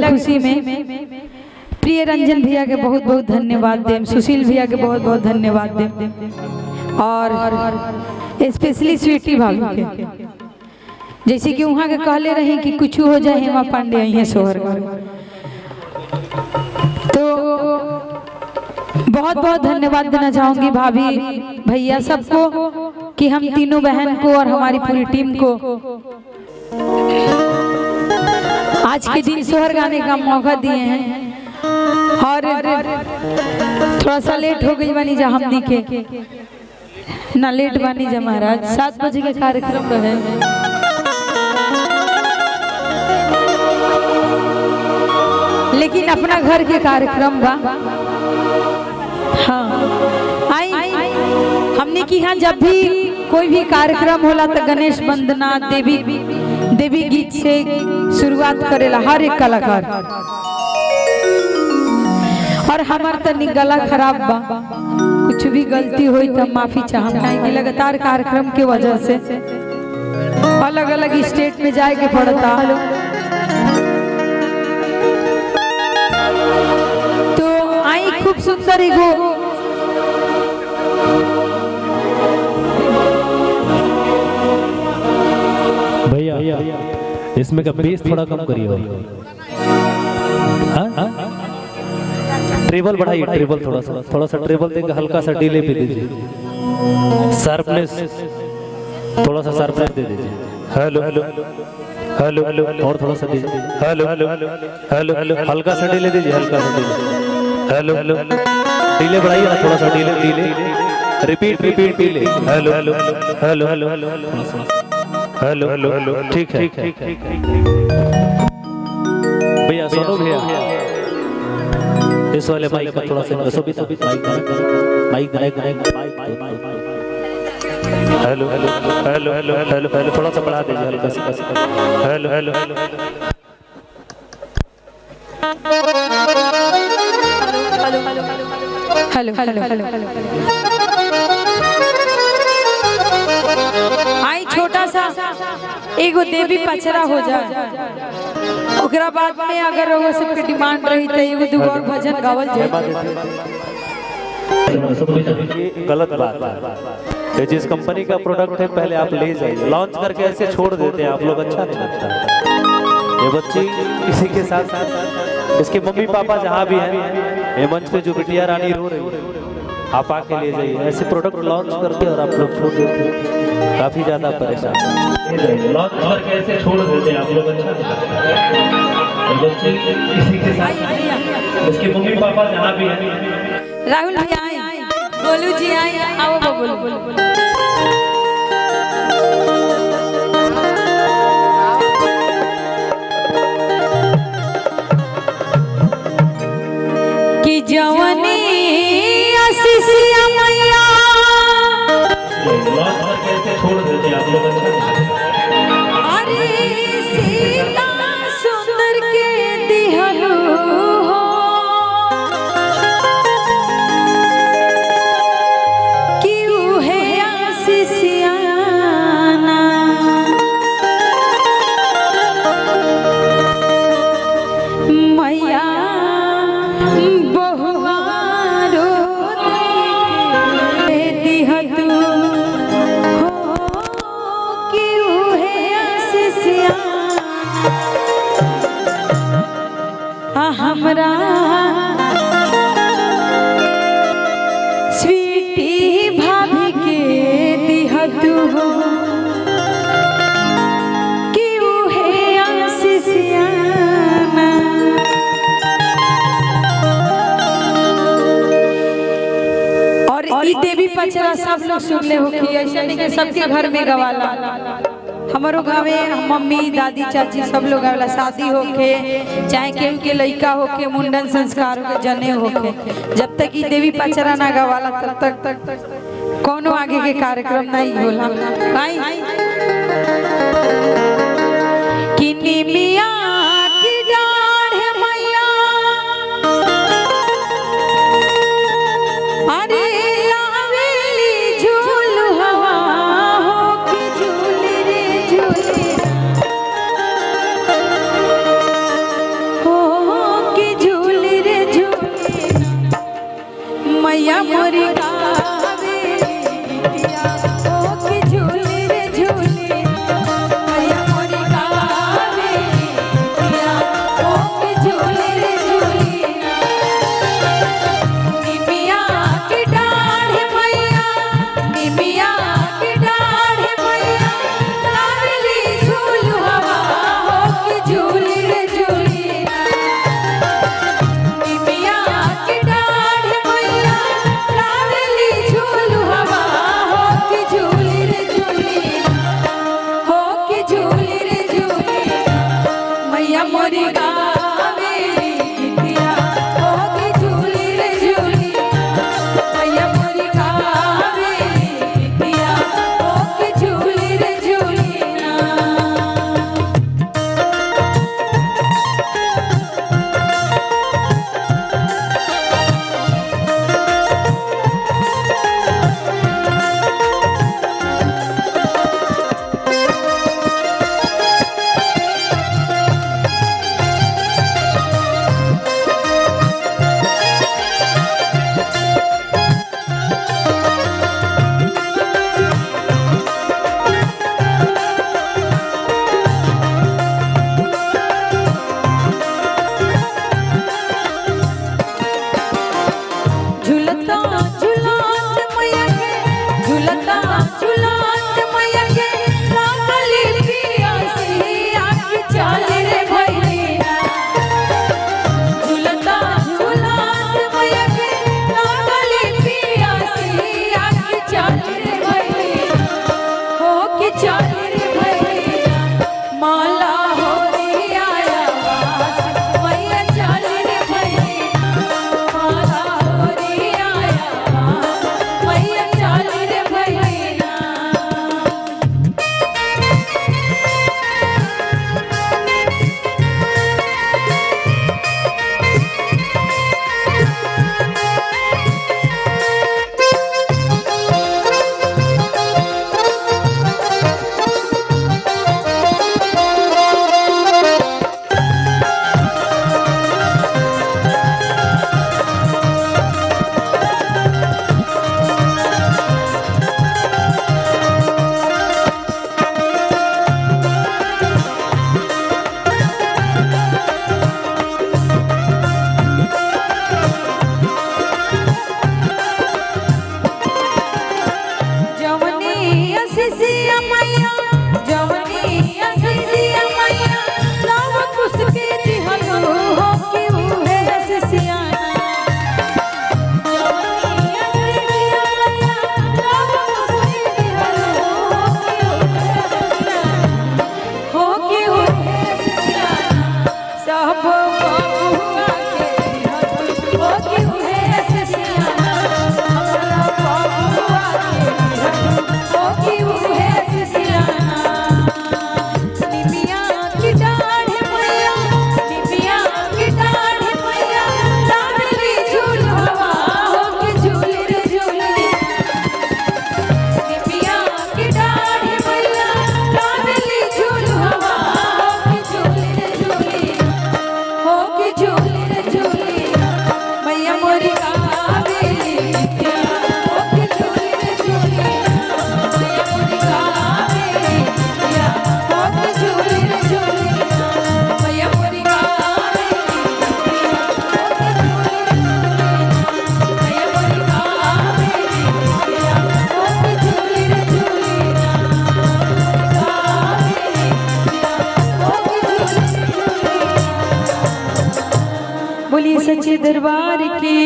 खुशी में प्रिय रंजन भैया के बहुत बहुत धन्यवाद देम, सुशील भैया के बहुत बहुत धन्यवाद देम, और स्पेशली स्वीटी भाभी के, जैसे कि वहाँ के कहले रहे कि कुछ हो जाए हेमा पांडे यहाँ सोहर तो बहुत बहुत धन्यवाद देना चाहूंगी भाभी भैया सबको कि हम तीनों बहन को और हमारी पूरी टीम को आज के दिन सोहर गाने का मौका दिए हैं। और थोड़ा सा लेट हो गई बनी जा हमनी के ना, लेट बनी जा महाराज, 7 बजे के कार्यक्रम रहे। लेकिन अपना घर के कार्यक्रम बा। हाँ आई हमने की यहाँ जब भी कोई भी कार्यक्रम होला तो गणेश वंदना देवी गीत से शुरुआत करेला हर एक कलाकार, और हमार तनी गला खराब बा, कुछ भी गलती हुई तो माफी चाहना है कि लगातार कार्यक्रम के वजह से अलग अलग स्टेट में जाए के पड़ता। तो आई खूब सुंदर एगो भैया इसमें का बेस थोड़ा कम करिए, ट्रेबल बढ़ाइए, ट्रेबल थोड़ा सा ट्रेबल देंगे, हल्का सा डिले पे दीजिए, शार्पनेस थोड़ा सा शार्पनेस दे दीजिए। हेलो हेलो हेलो हेलो और थोड़ा सा दीजिए, हेलो हेलो हेलो हेलो हल्का सा डिले दीजिए, हल्का सा डिले, हेलो हेलो डिले बढ़ाइए ना, थोड़ा सा delay repeat delay, hello hello hello hello hello hello hello ठीक है भैया, सुनो भैया इस वाले माइक का थोड़ा सा mic hello hello hello hello hello hello थोड़ा सा बढ़ा दीजिए, हल्का सा hello hello hello hello hello hello आई छोटा सा एगो देवी पचरा हो जाए, ओकरा बाद में अगर वो सबके डिमांड रही तो एगो दो और भजन गावल जाए। गलत बात है, जिस कंपनी का प्रोडक्ट है पहले आप ले जाइए, लॉन्च करके ऐसे छोड़ देते हैं आप लोग, अच्छा नहीं लगता। ये बच्ची किसी के साथ, इसके मम्मी पापा जहाँ भी हैं, ये मंच पे जो बिटिया रानी रो रही है, आप आके ले जाइए। ऐसे प्रोडक्ट लॉन्च करके और आप लोग छोड़ देते हैं, काफी ज्यादा परेशान लॉन्च करके ऐसे छोड़ देते हैं आप लोग, अच्छा नहीं लगता। बच्चे किसी के साथ, इसके मम्मी पापा जहाँ भी हैं, राहुल भैया आए, गोलू जी आए, आओ बोलो कि जवानी आशीषिया मैया लॉन्च करके ऐसे छोड़ देते हैं आप लोग, अच्छा नहीं लगता। अरे सीता सुंदर के दिहलो हो क्यों है आशीषियाना, मैया बहुआ हमरा स्वीटी भाभी के दिहतु हो क्यों है आशीषियाना। और ई देवी पचरा सब लोग सुन ले हो कि ऐसा नहीं कि सबके घर में गवाला, हमारो गाँव में मम्मी दादी चाची सब लोग आवेला, शादी होके चाहे केहू के लड़का होके, मुंडन संस्कार होके, जने होके, जब तक ये देवी पचरा ना गवाला तब तक कोनो आगे के कार्यक्रम नहीं होला। कि निमिया की डाढ़ मैया अरे लावेली झूलुआ हो कि झूली रे झूली हो मैया मोरी कावेरी बिटिया ओ की झूली रे झूली मैया मोरी कावेरी बिटिया ओ की झूली रे झूली निमिया की डाढ़ मैया निमिया की डाढ़ मैया लाडली झूलू हवा हो की झूली रे झूली निमिया की डाढ़ मैया लाडली झूलू हवा हो की झूली रे झूली हो की झूली रे झूली मैया मोरी कावेरी बिटिया हो की झूली रे झूली मैया मोरी कावेरी बिटिया हो की झूली रे झूली ना झूलता झूलात मैया के झूलता झूलात मैया के लागली पियासी आँख चाल रे भैया झूलता झूलात मैया के लागली पियासी आँख चाल रे भैया हो के चाल रे भैया माला हो रे आया वास मैया चाल रे भैया माला हो रे आया वास मैया चाल रे भैया जवनी असिसिया मैया जवनी असिसिया मैया लाव कुसके दिहलो हो कि उहे असिसिया जवनी असिसिया मैया लाव कुसके दिहलो हो कि उहे असिसिया सब बबुआ के दिहलो हो कि उहे असिसिया हमरा बबुआ के दिहलो हो कि उहे असिसिया निमिया की डाढ़ मैया निमिया की डाढ़ मैया लाडली झूलू हवा हो के झूली रे झूली निमिया की डाढ़ मैया लाडली झूलू हवा हो के झूली रे झूली हो के झूली रे झूली मैया मोरी कावेरी बिटिया हो के झूली रे झूली मैया मोरी कावेरी बिटिया हो के झूली रे झूली मैया मोरी कावेरी बिटिया हो के झूली रे झूली मैया मोरी कावेरी बिटिया हो के झूली रे झूली कावेरी बिटिया हो के झूली रे झूली बोलिए सच्चे दरबार की